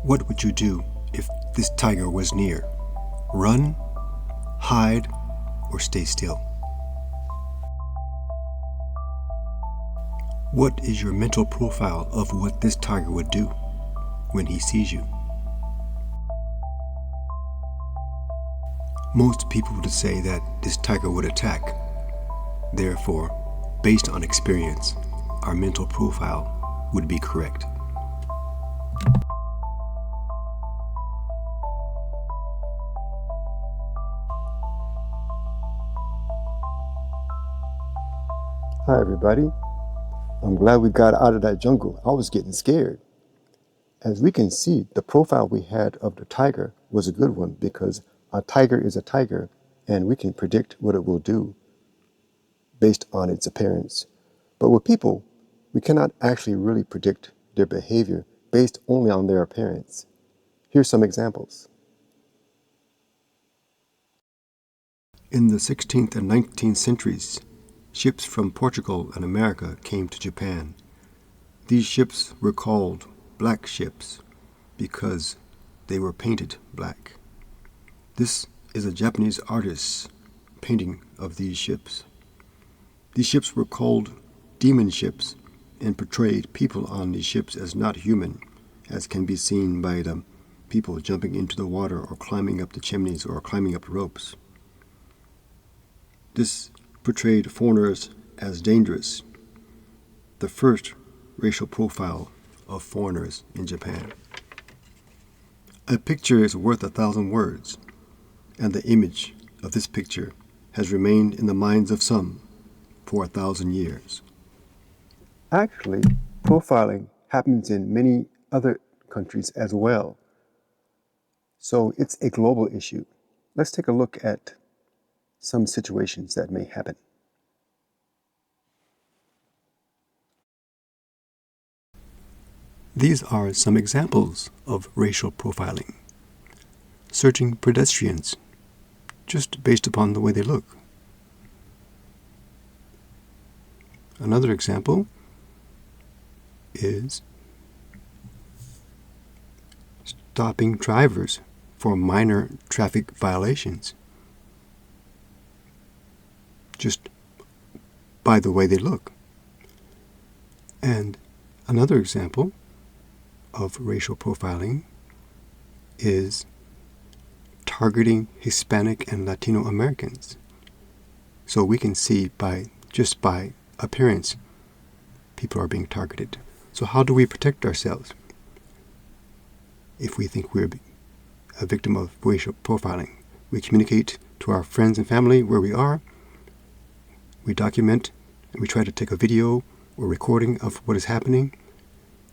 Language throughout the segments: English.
What would you do if this tiger was near? Run, hide, or stay still? What is your mental profile of what this tiger would do when he sees you? Most people would say that this tiger would attack. Therefore, based on experience, our mental profile would be correct. Hi everybody. I'm glad we got out of that jungle. I was getting scared. As we can see, the profile we had of the tiger was a good one because a tiger is a tiger and we can predict what it will do based on its appearance. But with people, we cannot actually really predict their behavior based only on their appearance. Here's some examples. In the 16th and 19th centuries, ships from Portugal and America came to Japan. These ships were called black ships because they were painted black. This is a Japanese artist's painting of these ships. These ships were called demon ships and portrayed people on these ships as not human, as can be seen by the people jumping into the water or climbing up the chimneys or climbing up ropes. This portrayed foreigners as dangerous, the first racial profile of foreigners in Japan. A picture is worth 1,000 words, and the image of this picture has remained in the minds of some for 1,000 years. Actually, profiling happens in many other countries as well. So it's a global issue. Let's take a look at some situations that may happen. These are some examples of racial profiling. Searching pedestrians just based upon the way they look. Another example is stopping drivers for minor traffic violations just by the way they look. And another example of racial profiling is targeting Hispanic and Latino Americans. So we can see just by appearance, people are being targeted. So how do we protect ourselves if we think we're a victim of racial profiling? We communicate to our friends and family where we are. We document, and we try to take a video or recording of what is happening,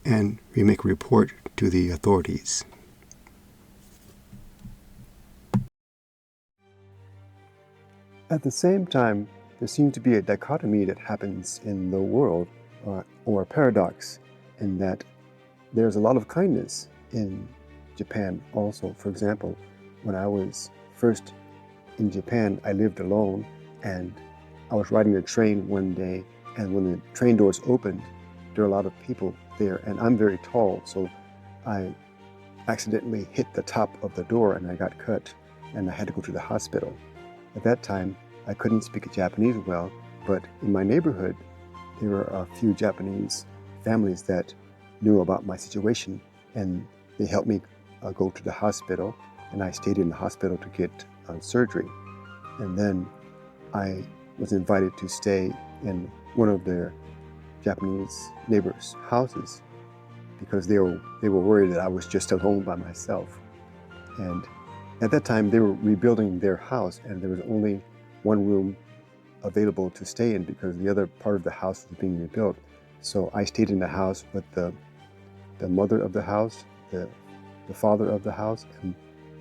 and we make a report to the authorities. At the same time, there seems to be a dichotomy that happens in the world, or a paradox, in that there's a lot of kindness in Japan also. For example, when I was first in Japan, I lived alone, and I was riding a train one day, and when the train doors opened, there were a lot of people there, and I'm very tall, so I accidentally hit the top of the door and I got cut, and I had to go to the hospital. At that time, I couldn't speak Japanese well, but in my neighborhood, there were a few Japanese families that knew about my situation, and they helped me go to the hospital, and I stayed in the hospital to get surgery. And then I was invited to stay in one of their Japanese neighbors' houses because they were worried that I was just alone by myself. And at that time, they were rebuilding their house, and there was only one room available to stay in because the other part of the house was being rebuilt. So I stayed in the house with the mother of the house, the father of the house,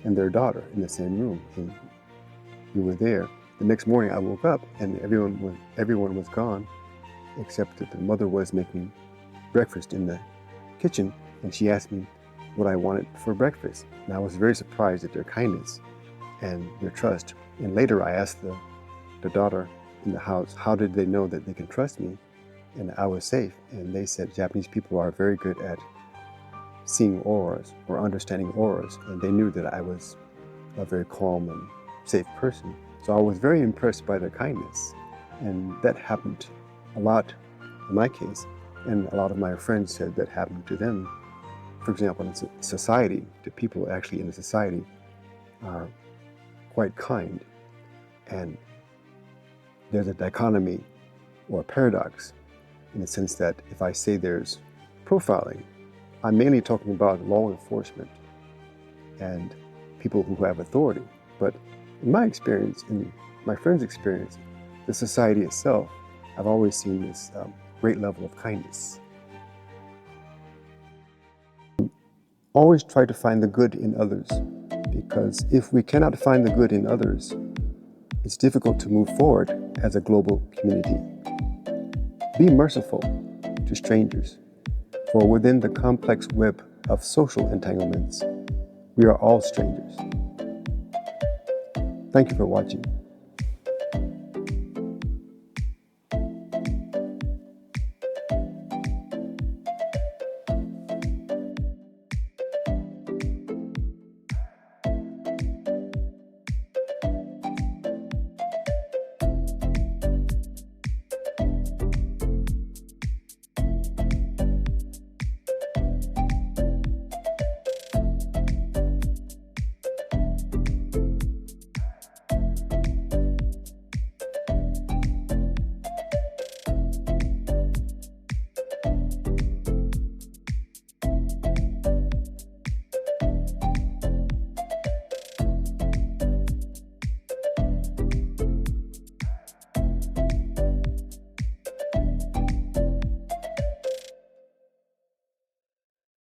and their daughter in the same room. And we were there. The next morning, I woke up, and everyone was gone, except that the mother was making breakfast in the kitchen, and she asked me what I wanted for breakfast. And I was very surprised at their kindness and their trust. And later I asked the daughter in the house, how did they know that they can trust me and I was safe? And they said Japanese people are very good at seeing auras or understanding auras, and they knew that I was a very calm and safe person. So I was very impressed by their kindness, and that happened a lot in my case, and a lot of my friends said that happened to them. For example, in society, the people actually in the society are quite kind, and there's a dichotomy or a paradox in the sense that if I say there's profiling, I'm mainly talking about law enforcement and people who have authority. But in my experience, in my friend's experience, the society itself, I've always seen this great level of kindness. Always try to find the good in others, because if we cannot find the good in others, it's difficult to move forward as a global community. Be merciful to strangers, for within the complex web of social entanglements, we are all strangers. Thank you for watching.